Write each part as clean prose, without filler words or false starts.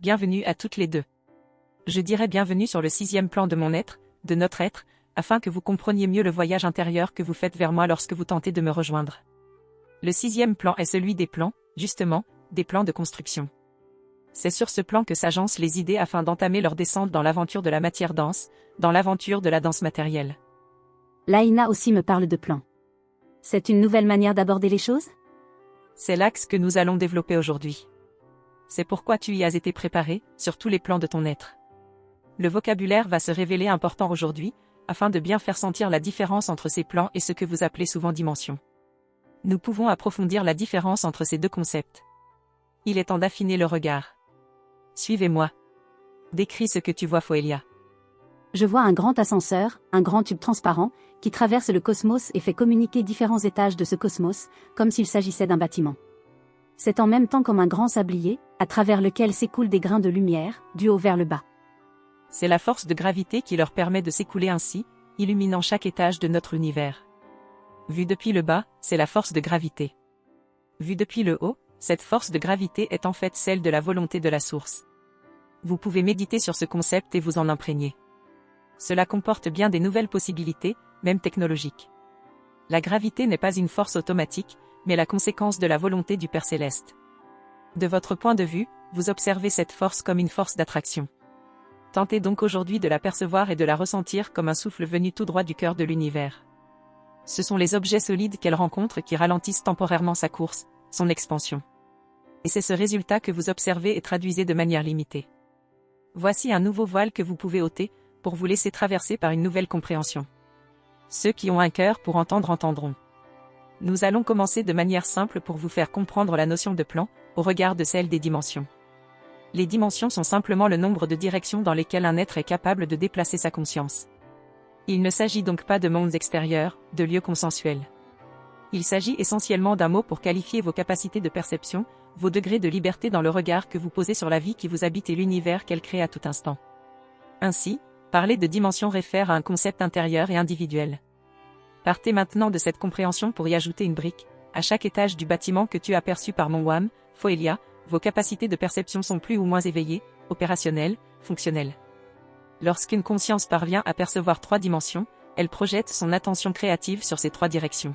Bienvenue à toutes les deux. Je dirais bienvenue sur le 6e plan de mon être, de notre être, afin que vous compreniez mieux le voyage intérieur que vous faites vers moi lorsque vous tentez de me rejoindre. Le 6e plan est celui des plans, justement, des plans de construction. C'est sur ce plan que s'agencent les idées afin d'entamer leur descente dans l'aventure de la matière dense, dans l'aventure de la danse matérielle. Laïna aussi me parle de plan. C'est une nouvelle manière d'aborder les choses? C'est l'axe que nous allons développer aujourd'hui. C'est pourquoi tu y as été préparé, sur tous les plans de ton être. Le vocabulaire va se révéler important aujourd'hui, afin de bien faire sentir la différence entre ces plans et ce que vous appelez souvent dimensions. Nous pouvons approfondir la différence entre ces deux concepts. Il est temps d'affiner le regard. Suivez-moi. Décris ce que tu vois, Foelia. Je vois un grand ascenseur, un grand tube transparent, qui traverse le cosmos et fait communiquer différents étages de ce cosmos, comme s'il s'agissait d'un bâtiment. C'est en même temps comme un grand sablier, à travers lequel s'écoulent des grains de lumière, du haut vers le bas. C'est la force de gravité qui leur permet de s'écouler ainsi, illuminant chaque étage de notre univers. Vu depuis le bas, c'est la force de gravité. Vu depuis le haut, cette force de gravité est en fait celle de la volonté de la source. Vous pouvez méditer sur ce concept et vous en imprégner. Cela comporte bien des nouvelles possibilités, même technologiques. La gravité n'est pas une force automatique, mais la conséquence de la volonté du Père Céleste. De votre point de vue, vous observez cette force comme une force d'attraction. Tentez donc aujourd'hui de la percevoir et de la ressentir comme un souffle venu tout droit du cœur de l'univers. Ce sont les objets solides qu'elle rencontre qui ralentissent temporairement sa course, son expansion. Et c'est ce résultat que vous observez et traduisez de manière limitée. Voici un nouveau voile que vous pouvez ôter, pour vous laisser traverser par une nouvelle compréhension. Ceux qui ont un cœur pour entendre entendront. Nous allons commencer de manière simple pour vous faire comprendre la notion de plan, au regard de celle des dimensions. Les dimensions sont simplement le nombre de directions dans lesquelles un être est capable de déplacer sa conscience. Il ne s'agit donc pas de mondes extérieurs, de lieux consensuels. Il s'agit essentiellement d'un mot pour qualifier vos capacités de perception, vos degrés de liberté dans le regard que vous posez sur la vie qui vous habite et l'univers qu'elle crée à tout instant. Ainsi, parler de dimension réfère à un concept intérieur et individuel. Partez maintenant de cette compréhension pour y ajouter une brique. À chaque étage du bâtiment que tu as perçu par mon WAM, Foelia, vos capacités de perception sont plus ou moins éveillées, opérationnelles, fonctionnelles. Lorsqu'une conscience parvient à percevoir 3 dimensions, elle projette son attention créative sur ces 3 directions.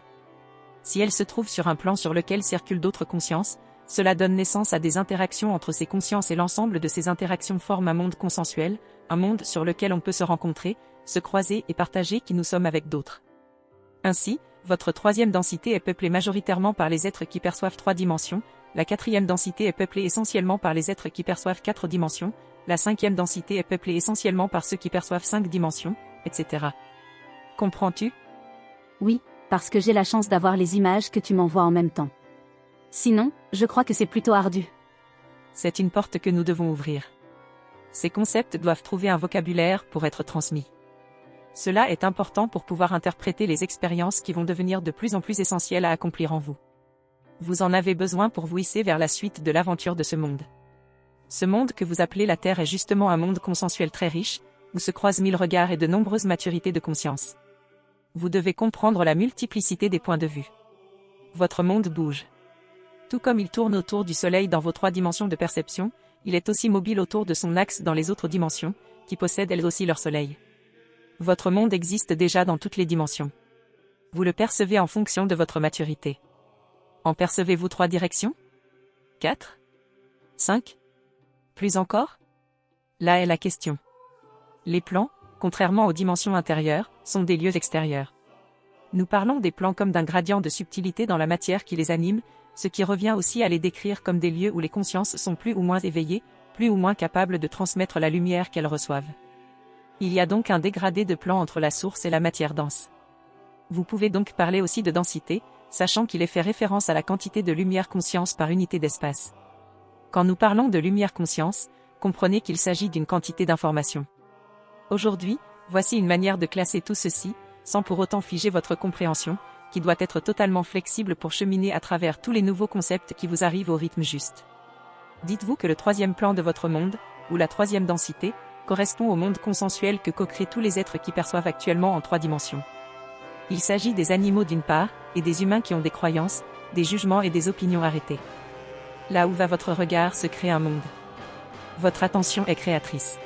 Si elle se trouve sur un plan sur lequel circulent d'autres consciences, cela donne naissance à des interactions entre ces consciences et l'ensemble de ces interactions forme un monde consensuel, un monde sur lequel on peut se rencontrer, se croiser et partager qui nous sommes avec d'autres. Ainsi, votre 3e densité est peuplée majoritairement par les êtres qui perçoivent 3 dimensions, la 4e densité est peuplée essentiellement par les êtres qui perçoivent 4 dimensions, la 5e densité est peuplée essentiellement par ceux qui perçoivent 5 dimensions, etc. Comprends-tu? Oui, parce que j'ai la chance d'avoir les images que tu m'envoies en même temps. Sinon, je crois que c'est plutôt ardu. C'est une porte que nous devons ouvrir. Ces concepts doivent trouver un vocabulaire pour être transmis. Cela est important pour pouvoir interpréter les expériences qui vont devenir de plus en plus essentielles à accomplir en vous. Vous en avez besoin pour vous hisser vers la suite de l'aventure de ce monde. Ce monde que vous appelez la Terre est justement un monde consensuel très riche, où se croisent 1000 regards et de nombreuses maturités de conscience. Vous devez comprendre la multiplicité des points de vue. Votre monde bouge. Tout comme il tourne autour du Soleil dans vos 3 dimensions de perception, il est aussi mobile autour de son axe dans les autres dimensions, qui possèdent elles aussi leur Soleil. Votre monde existe déjà dans toutes les dimensions. Vous le percevez en fonction de votre maturité. En percevez-vous 3 directions? 4? 5? Plus encore? Là est la question. Les plans, contrairement aux dimensions intérieures, sont des lieux extérieurs. Nous parlons des plans comme d'un gradient de subtilité dans la matière qui les anime, ce qui revient aussi à les décrire comme des lieux où les consciences sont plus ou moins éveillées, plus ou moins capables de transmettre la lumière qu'elles reçoivent. Il y a donc un dégradé de plan entre la source et la matière dense. Vous pouvez donc parler aussi de densité, sachant qu'il est fait référence à la quantité de lumière-conscience par unité d'espace. Quand nous parlons de lumière-conscience, comprenez qu'il s'agit d'une quantité d'information. Aujourd'hui, voici une manière de classer tout ceci, sans pour autant figer votre compréhension, qui doit être totalement flexible pour cheminer à travers tous les nouveaux concepts qui vous arrivent au rythme juste. Dites-vous que le 3e plan de votre monde, ou la 3e densité, correspond au monde consensuel que co-créent tous les êtres qui perçoivent actuellement en 3 dimensions. Il s'agit des animaux d'une part, et des humains qui ont des croyances, des jugements et des opinions arrêtées. Là où va votre regard se crée un monde. votre attention est créatrice.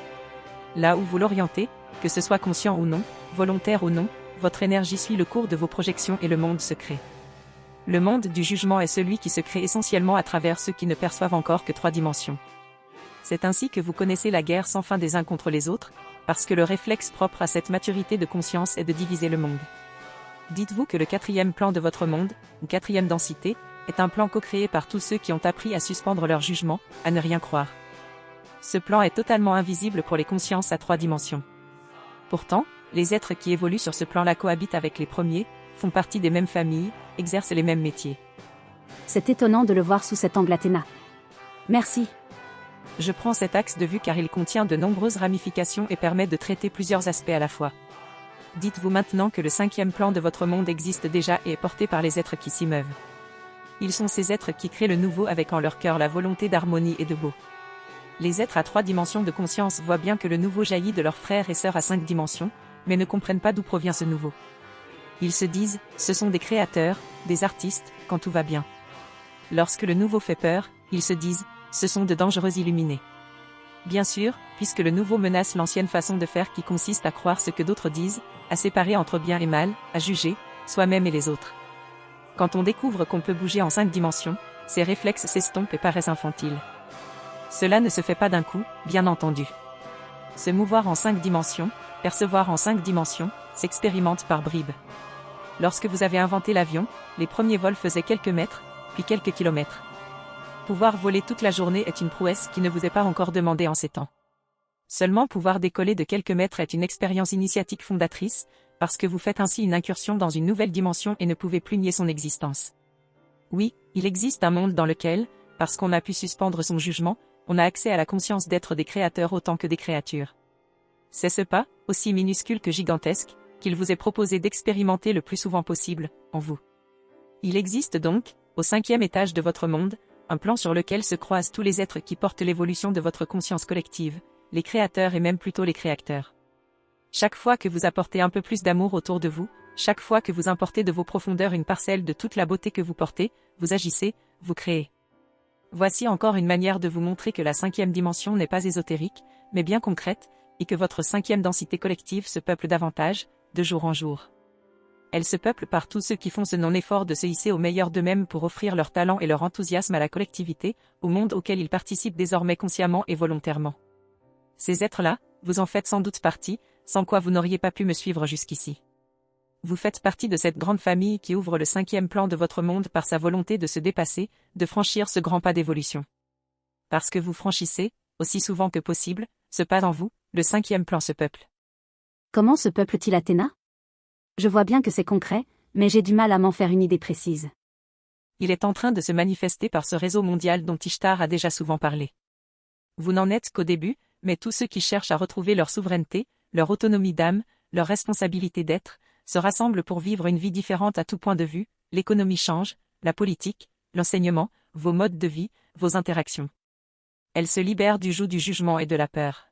Là où vous l'orientez, que ce soit conscient ou non, volontaire ou non, votre énergie suit le cours de vos projections et le monde se crée. Le monde du jugement est celui qui se crée essentiellement à travers ceux qui ne perçoivent encore que 3 dimensions. C'est ainsi que vous connaissez la guerre sans fin des uns contre les autres, parce que le réflexe propre à cette maturité de conscience est de diviser le monde. Dites-vous que le 4e plan de votre monde, ou 4e densité, est un plan co-créé par tous ceux qui ont appris à suspendre leur jugement, à ne rien croire. Ce plan est totalement invisible pour les consciences à 3 dimensions. Pourtant, les êtres qui évoluent sur ce plan-là cohabitent avec les premiers, font partie des mêmes familles, exercent les mêmes métiers. C'est étonnant de le voir sous cet angle, Athéna. Merci. Je prends cet axe de vue car il contient de nombreuses ramifications et permet de traiter plusieurs aspects à la fois. Dites-vous maintenant que le 5e plan de votre monde existe déjà et est porté par les êtres qui s'y meuvent. Ils sont ces êtres qui créent le nouveau avec en leur cœur la volonté d'harmonie et de beau. Les êtres à 3 dimensions de conscience voient bien que le nouveau jaillit de leurs frères et sœurs à 5 dimensions, mais ne comprennent pas d'où provient ce nouveau. Ils se disent, ce sont des créateurs, des artistes, quand tout va bien. Lorsque le nouveau fait peur, ils se disent, ce sont de dangereux illuminés. Bien sûr, puisque le nouveau menace l'ancienne façon de faire qui consiste à croire ce que d'autres disent, à séparer entre bien et mal, à juger, soi-même et les autres. Quand on découvre qu'on peut bouger en 5 dimensions, ces réflexes s'estompent et paraissent infantiles. Cela ne se fait pas d'un coup, bien entendu. Se mouvoir en 5 dimensions, percevoir en 5 dimensions, s'expérimente par bribes. Lorsque vous avez inventé l'avion, les premiers vols faisaient quelques mètres, puis quelques kilomètres. Pouvoir voler toute la journée est une prouesse qui ne vous est pas encore demandée en ces temps. Seulement pouvoir décoller de quelques mètres est une expérience initiatique fondatrice, parce que vous faites ainsi une incursion dans une nouvelle dimension et ne pouvez plus nier son existence. Oui, il existe un monde dans lequel, parce qu'on a pu suspendre son jugement, on a accès à la conscience d'être des créateurs autant que des créatures. C'est ce pas, aussi minuscule que gigantesque, qu'il vous est proposé d'expérimenter le plus souvent possible, en vous. Il existe donc, au 5e étage de votre monde, un plan sur lequel se croisent tous les êtres qui portent l'évolution de votre conscience collective, les créateurs et même plutôt les créateurs. Chaque fois que vous apportez un peu plus d'amour autour de vous, chaque fois que vous importez de vos profondeurs une parcelle de toute la beauté que vous portez, vous agissez, vous créez. Voici encore une manière de vous montrer que la 5e dimension n'est pas ésotérique, mais bien concrète, et que votre 5e densité collective se peuple davantage, de jour en jour. Elle se peuple par tous ceux qui font ce non-effort de se hisser au meilleur d'eux-mêmes pour offrir leur talent et leur enthousiasme à la collectivité, au monde auquel ils participent désormais consciemment et volontairement. Ces êtres-là, vous en faites sans doute partie, sans quoi vous n'auriez pas pu me suivre jusqu'ici. Vous faites partie de cette grande famille qui ouvre le 5e plan de votre monde par sa volonté de se dépasser, de franchir ce grand pas d'évolution. Parce que vous franchissez, aussi souvent que possible, ce pas en vous, le 5e plan se peuple. Comment se peuple-t-il, Athéna? Je vois bien que c'est concret, mais j'ai du mal à m'en faire une idée précise. Il est en train de se manifester par ce réseau mondial dont Ishtar a déjà souvent parlé. Vous n'en êtes qu'au début, mais tous ceux qui cherchent à retrouver leur souveraineté, leur autonomie d'âme, leur responsabilité d'être, se rassemblent pour vivre une vie différente à tout point de vue, l'économie change, la politique, l'enseignement, vos modes de vie, vos interactions. Elle se libère du joug du jugement et de la peur.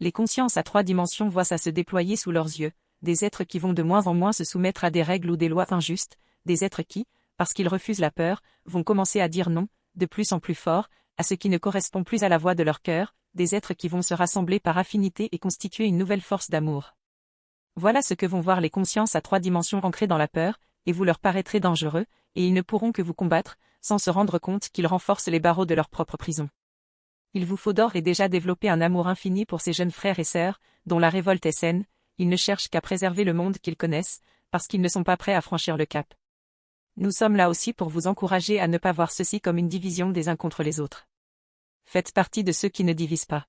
Les consciences à 3 dimensions voient ça se déployer sous leurs yeux, des êtres qui vont de moins en moins se soumettre à des règles ou des lois injustes, des êtres qui, parce qu'ils refusent la peur, vont commencer à dire non, de plus en plus fort, à ce qui ne correspond plus à la voix de leur cœur, des êtres qui vont se rassembler par affinité et constituer une nouvelle force d'amour. Voilà ce que vont voir les consciences à 3 dimensions ancrées dans la peur, et vous leur paraîtrez dangereux, et ils ne pourront que vous combattre, sans se rendre compte qu'ils renforcent les barreaux de leur propre prison. Il vous faut d'ores et déjà développer un amour infini pour ces jeunes frères et sœurs, dont la révolte est saine, ils ne cherchent qu'à préserver le monde qu'ils connaissent, parce qu'ils ne sont pas prêts à franchir le cap. Nous sommes là aussi pour vous encourager à ne pas voir ceci comme une division des uns contre les autres. Faites partie de ceux qui ne divisent pas.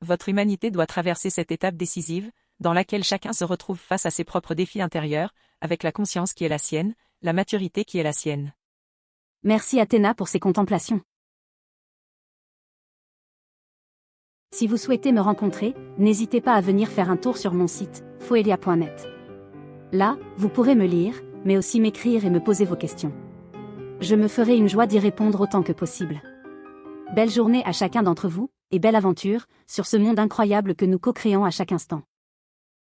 Votre humanité doit traverser cette étape décisive, dans laquelle chacun se retrouve face à ses propres défis intérieurs, avec la conscience qui est la sienne, la maturité qui est la sienne. Merci Athéna pour ces contemplations. Si vous souhaitez me rencontrer, n'hésitez pas à venir faire un tour sur mon site, foelia.net. Là, vous pourrez me lire, mais aussi m'écrire et me poser vos questions. Je me ferai une joie d'y répondre autant que possible. Belle journée à chacun d'entre vous, et belle aventure, sur ce monde incroyable que nous co-créons à chaque instant.